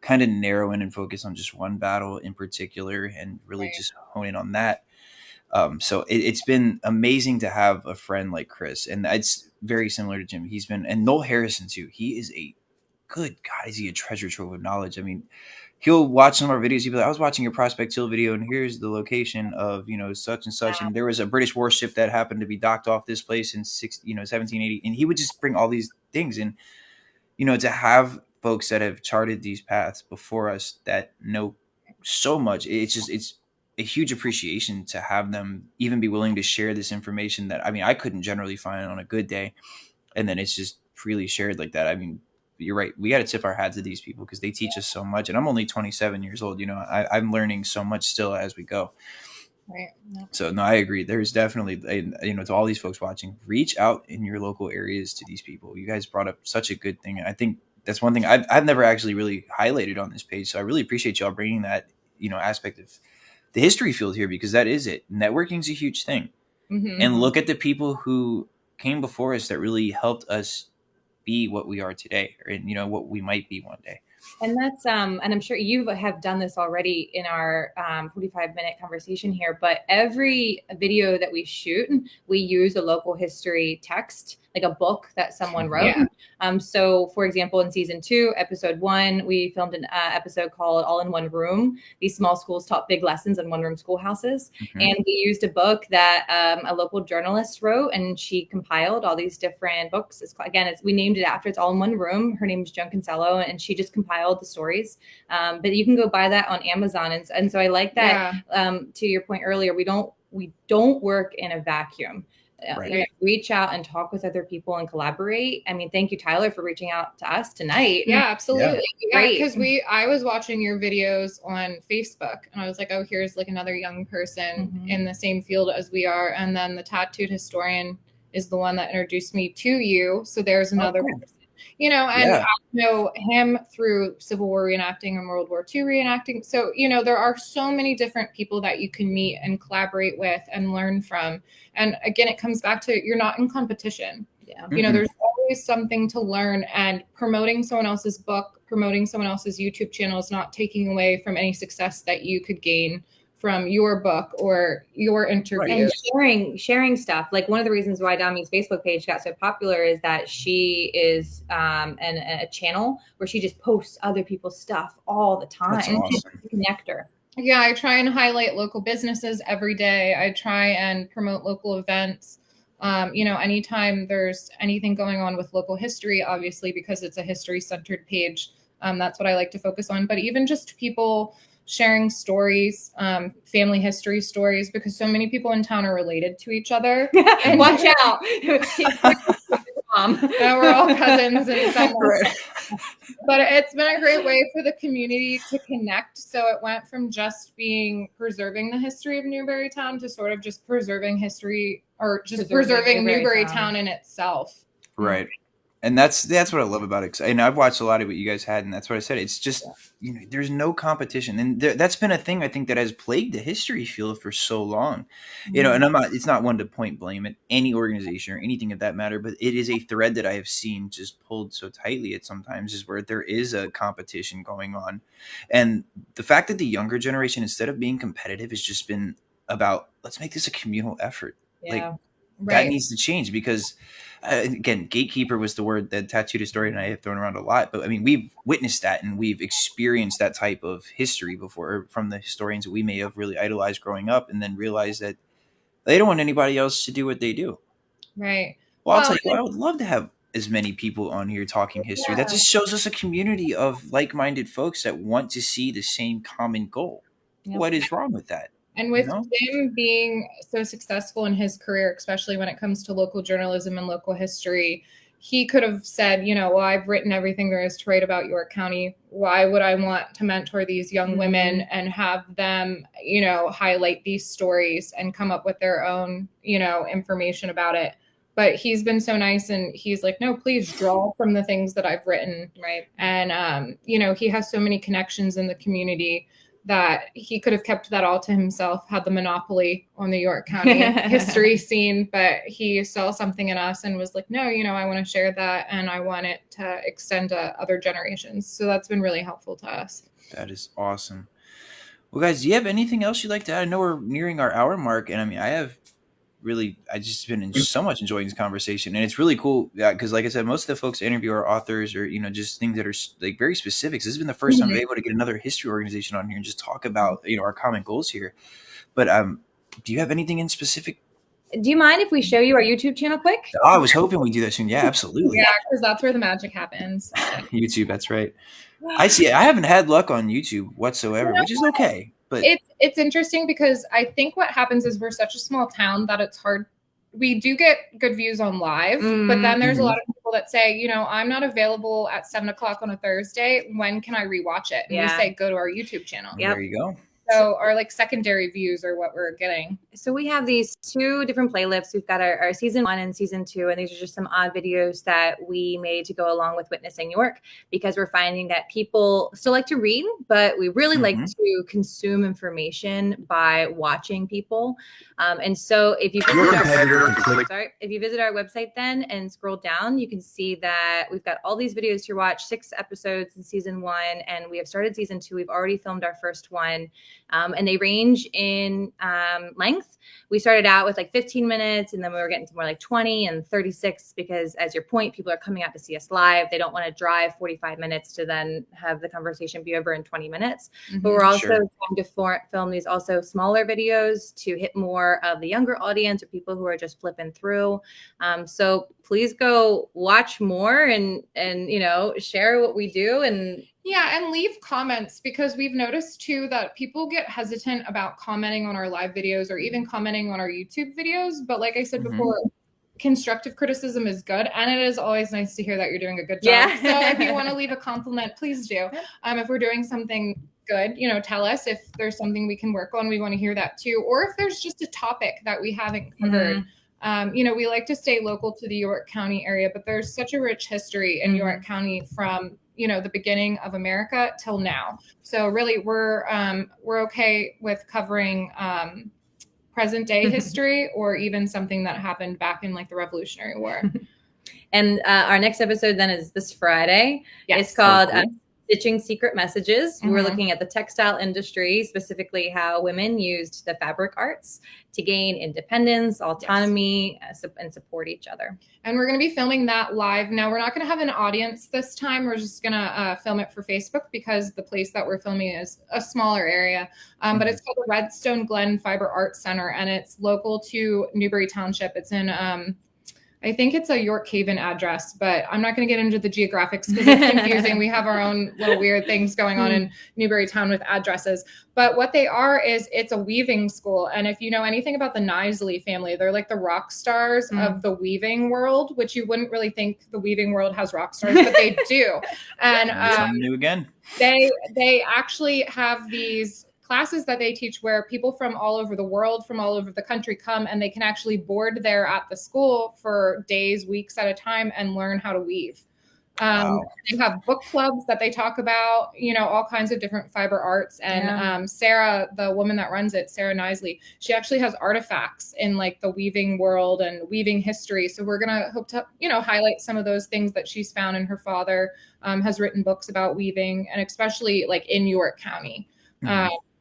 kind of narrow in and focus on just one battle in particular and really just hone in on that. So it's been amazing to have a friend like Chris, and it's very similar to Jim. And Noel Harrison too. He is good God, is he a treasure trove of knowledge? I mean, he'll watch some of our videos. He'll be like, I was watching your Prospect Hill video, and here's the location of, such and such. And there was a British warship that happened to be docked off this place in 1780. And he would just bring all these things. And, to have folks that have charted these paths before us that know so much, it's a huge appreciation to have them even be willing to share this information that, I couldn't generally find on a good day. And then it's just freely shared like that. You're right. We got to tip our hats to these people, because they teach us so much. And I'm only 27 years old. I'm learning so much still as we go. Right. Yep. So no, I agree. There's definitely, to all these folks watching, reach out in your local areas to these people. You guys brought up such a good thing. I think that's one thing I've never actually really highlighted on this page. So I really appreciate y'all bringing that, aspect of the history field here, because that is it. Networking is a huge thing. And look at the people who came before us that really helped us be what we are today, and what we might be one day. And that's and I'm sure you have done this already in our 45-minute conversation here, but every video that we shoot, we use a local history text, like a book that someone wrote. So for example, in season 2, episode 1, we filmed an episode called All in One Room. These small schools taught big lessons in one-room schoolhouses. And we used a book that a local journalist wrote, and she compiled all these different books. We named it after, it's All in One Room. Her name is Joan Kinsella, and she just compiled the stories. But you can go buy that on Amazon. And so I like that, to your point earlier, we don't work in a vacuum. Right. Reach out and talk with other people and collaborate. I mean, thank you, Tyler, for reaching out to us tonight. Yeah, absolutely. Yeah, because I was watching your videos on Facebook, and I was like, oh, here's like another young person in the same field as we are. And then the Tattooed Historian is the one that introduced me to you. So there's another person. And I know him through Civil War reenacting and World War II reenacting. So, there are so many different people that you can meet and collaborate with and learn from. And again, it comes back to, you're not in competition. Yeah. There's always something to learn, and promoting someone else's book, promoting someone else's YouTube channel is not taking away from any success that you could gain from your book or your interview. And sharing stuff. Like, one of the reasons why Domi's Facebook page got so popular is that she is a channel where she just posts other people's stuff all the time. That's awesome. She's a connector. Yeah, I try and highlight local businesses every day. I try and promote local events. Anytime there's anything going on with local history, obviously, because it's a history-centered page, that's what I like to focus on. But even just people sharing stories, family history stories, because so many people in town are related to each other. And watch out. We're all cousins and some. But it's been a great way for the community to connect. So it went from just being preserving the history of Newberrytown to sort of just preserving history, or just preserving Newberrytown in itself. Right. And that's what I love about it. And I've watched a lot of what you guys had, and that's what I said. It's just, there's no competition. And that's been a thing, I think, that has plagued the history field for so long. And it's not one to point blame at any organization or anything of that matter, but it is a thread that I have seen just pulled so tightly at sometimes, is where there is a competition going on. And the fact that the younger generation, instead of being competitive, has just been about, let's make this a communal effort. That needs to change, because again, gatekeeper was the word that Tattooed Historian and I have thrown around a lot. But I mean, we've witnessed that, and we've experienced that type of history before from the historians that we may have really idolized growing up, and then realized that they don't want anybody else to do what they do. Right. Well, I'll tell you what, I would love to have as many people on here talking history. That just shows us a community of like-minded folks that want to see the same common goal. What is wrong with that? And with him being so successful in his career, especially when it comes to local journalism and local history, he could have said, well, I've written everything there is to write about York County. Why would I want to mentor these young women and have them, highlight these stories and come up with their own, information about it? But he's been so nice, and he's like, no, please draw from the things that I've written. Right. And, he has so many connections in the community that he could have kept that all to himself, had the monopoly on the York County history scene, but he saw something in us and was like, no, I want to share that, and I want it to extend to other generations. So that's been really helpful to us. That is awesome. Well, guys, do you have anything else you'd like to add? I know we're nearing our hour mark, and I mean, I just been so much enjoying this conversation, and it's really cool because, like I said, most of the folks I interview are authors, or just things that are like very specific. This has been the first time I'm able to get another history organization on here and just talk about our common goals here. But do you have anything in specific? Do you mind if we show you our YouTube channel quick? Oh, I was hoping we'd do that soon. Yeah, absolutely. Yeah, because that's where the magic happens. YouTube, that's right. I see. I haven't had luck on YouTube whatsoever, which is okay. But it's interesting, because I think what happens is we're such a small town that it's hard. We do get good views on live, but then there's a lot of people that say, I'm not available at 7:00 on a Thursday. When can I rewatch it? And we say, go to our YouTube channel. There you go. So our like secondary views are what we're getting. So we have these 2 different playlists. We've got our season 1 and season 2, and these are just some odd videos that we made to go along with Witnessing York, because we're finding that people still like to read, but we really like to consume information by watching people. And so if you visit our website then and scroll down, you can see that we've got all these videos to watch, 6 episodes in season 1, and we have started season 2. We've already filmed our first one. And they range in length. We started out with like 15 minutes, and then we were getting to more like 20 and 36, because as your point, people are coming out to see us live. They don't want to drive 45 minutes to then have the conversation be over in 20 minutes. But we're also trying to film these also smaller videos to hit more of the younger audience, or people who are just flipping through. So please go watch more and share what we do. And leave comments, because we've noticed too that people get hesitant about commenting on our live videos or even commenting on our YouTube videos. But like I said before, constructive criticism is good, and it is always nice to hear that you're doing a good job. Yeah. So if you want to leave a compliment, please do. If we're doing something good, tell us. If there's something we can work on, we want to hear that too. Or if there's just a topic that we haven't covered. We like to stay local to the York County area, but there's such a rich history in York County from the beginning of America till now. So really, we're okay with covering present day history, or even something that happened back in like the Revolutionary War. And our next episode then is this Friday. Yes. It's called Stitching Secret Messages. We're looking at the textile industry, specifically how women used the fabric arts to gain independence, autonomy, and support each other. And we're going to be filming that live. Now, we're not going to have an audience this time. We're just going to film it for Facebook, because the place that we're filming is a smaller area. But it's called the Redstone Glen Fiber Arts Center, and it's local to Newbury Township. It's in I think it's a York Haven address, but I'm not going to get into the geographics because it's confusing. We have our own little weird things going on in Newbury Town with addresses. But what they are is it's a weaving school. And if you know anything about the Knisley family, they're like the rock stars of the weaving world, which you wouldn't really think the weaving world has rock stars, but they do. And something new again. They actually have these classes that they teach where people from all over the world, from all over the country come, and they can actually board there at the school for days, weeks at a time, and learn how to weave. They have book clubs that they talk about, all kinds of different fiber arts. And Sarah, the woman that runs it, Sarah Knisley, she actually has artifacts in like the weaving world and weaving history. So we're going to hope to, highlight some of those things that she's found. And her father has written books about weaving, and especially like in York County.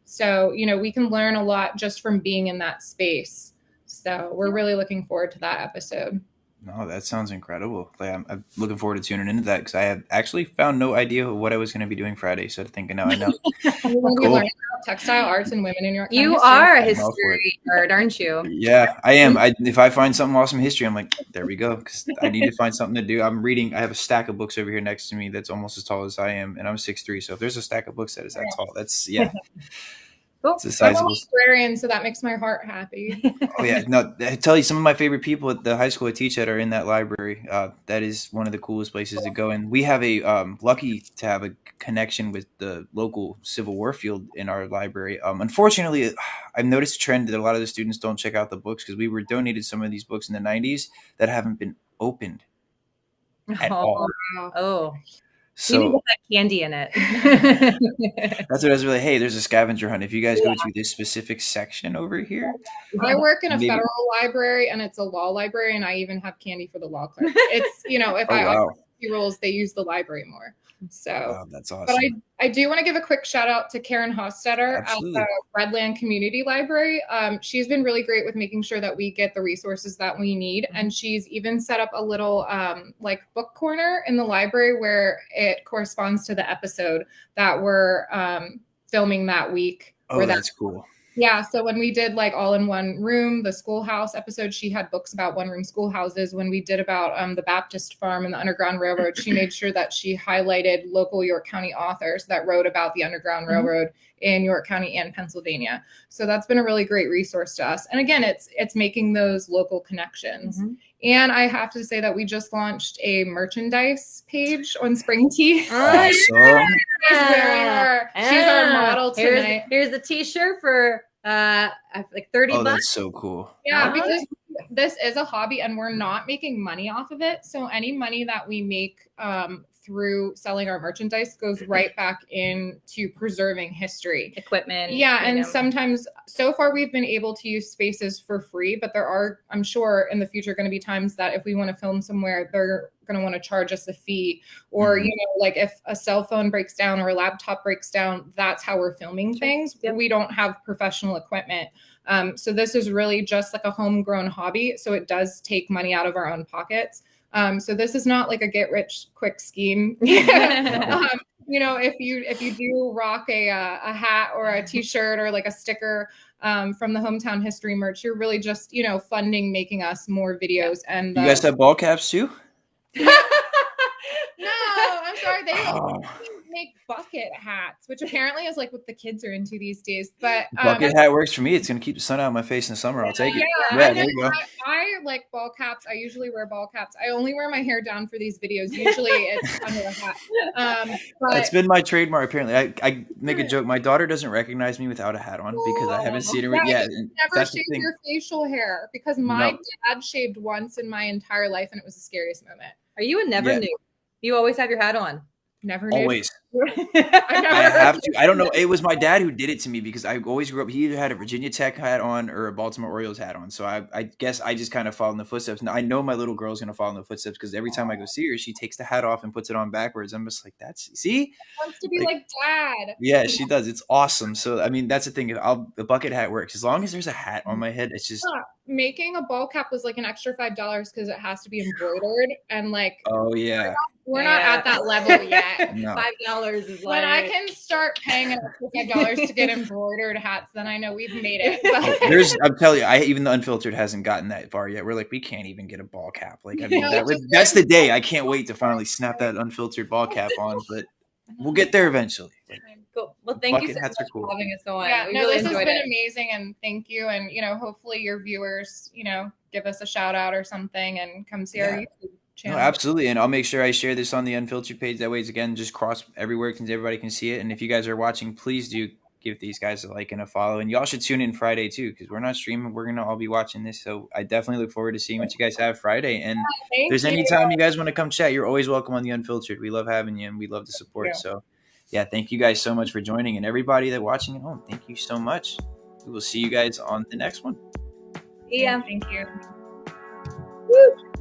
So, we can learn a lot just from being in that space. So we're really looking forward to that episode. No, that sounds incredible. I'm looking forward to tuning into that, because I have actually found no idea what I was going to be doing Friday. So thinking now I know. You're going to be learning about textile arts and women in York County. You are a history nerd, aren't you? Yeah, I am. If I find something awesome in history, I'm like, there we go, because I need to find something to do. I'm reading. I have a stack of books over here next to me that's almost as tall as I am, and I'm 6'3". So if there's a stack of books that is that tall, that's Cool. It's a sizable. I'm a librarian, so that makes my heart happy. Oh yeah, no, I tell you, some of my favorite people at the high school I teach at are in that library. That is one of the coolest places to go. And we have lucky to have a connection with the local Civil War field in our library. Unfortunately, I've noticed a trend that a lot of the students don't check out the books, because we were donated some of these books in the 90s that haven't been opened at all. Oh. So you need to put that candy in it. That's what I was really. Hey, there's a scavenger hunt. If you guys go to this specific section over here, I work in a federal library, and it's a law library, and I even have candy for the law clerk. It's if I rules, they use the library more. So that's awesome. But I do want to give a quick shout out to Karen Hostetter at the Redland Community Library. She's been really great with making sure that we get the resources that we need. And she's even set up a little book corner in the library where it corresponds to the episode that we're filming that week. Oh, that's cool. Yeah, so when we did all in one room, the schoolhouse episode, she had books about one room schoolhouses. When we did about the Baptist farm and the Underground Railroad, she made sure that she highlighted local York County authors that wrote about the Underground Railroad in York County and Pennsylvania. So that's been a really great resource to us. And again, it's making those local connections. Mhm. And I have to say that we just launched a merchandise page on Spring Tea. Awesome. She's our model tonight. Here's the t-shirt for like $30. Oh, that's so cool. Yeah, because this is a hobby and we're not making money off of it. So any money that we make through selling our merchandise goes right back into preserving history. Equipment. Yeah, and sometimes, so far we've been able to use spaces for free, but there are, I'm sure in the future, going to be times that if we want to film somewhere, they're going to want to charge us a fee, or you know, like if a cell phone breaks down or a laptop breaks down, that's how we're filming things. Yep. We don't have professional equipment. So this is really just like a homegrown hobby. So it does take money out of our own pockets. So this is not like a get rich quick scheme. You know, if you do rock a hat or a t-shirt or like a sticker from the Hometown History merch, you're really just, you know, funding making us more videos. And You guys have ball caps too? No, I'm sorry. They make bucket hats, which apparently is like what the kids are into these days. But bucket hat works for me. It's gonna keep the sun out of my face in the summer. I'll take it. Yeah, there you go. I like ball caps. I usually wear ball caps. I only wear my hair down for these videos. Usually it's under a hat. But It's been my trademark. Apparently, I make a joke. My daughter doesn't recognize me without a hat on because I haven't seen her. Yeah, you never shave your facial hair, because my dad shaved once in my entire life, and it was the scariest moment. Are you a never knew? You always have your hat on. Never knew. Always. I have to. I don't know. It was my dad who did it to me because I always grew up. He either had a Virginia Tech hat on or a Baltimore Orioles hat on. So I guess I just kind of follow in the footsteps. Now I know my little girl's gonna follow in the footsteps because every time I go see her, she takes the hat off and puts it on backwards. I'm just like, see, wants to be like dad. Yeah, she does. It's awesome. So I mean, that's the thing. The bucket hat works as long as there's a hat on my head. It's just making a ball cap was like an extra $5 because it has to be embroidered and like. Oh yeah. We're not at that level yet. No. $5 is like. When I can start paying an extra $5 to get embroidered hats, then I know we've made it. I'm telling you, even the Unfiltered hasn't gotten that far yet. We're like, we can't even get a ball cap. Like, I mean, that's the day. I can't wait to finally snap that Unfiltered ball cap on, but we'll get there eventually. Cool. Well, thank you so much for having us on. Yeah, really this has been amazing, and thank you. And you know, hopefully your viewers, you know, give us a shout out or something, and come see our YouTube channel. No, absolutely, and I'll make sure I share this on the Unfiltered page. That way, it's again just cross everywhere, because everybody can see it. And if you guys are watching, please do give these guys a like and a follow. And y'all should tune in Friday too, because we're not streaming. We're gonna all be watching this, so I definitely look forward to seeing what you guys have Friday. And if there's any time you guys want to come chat, you're always welcome on the Unfiltered. We love having you, and we love the support. So. Yeah, thank you guys so much for joining, and everybody that watching at home, thank you so much. We will see you guys on the next one. Yeah, thank you. Woo.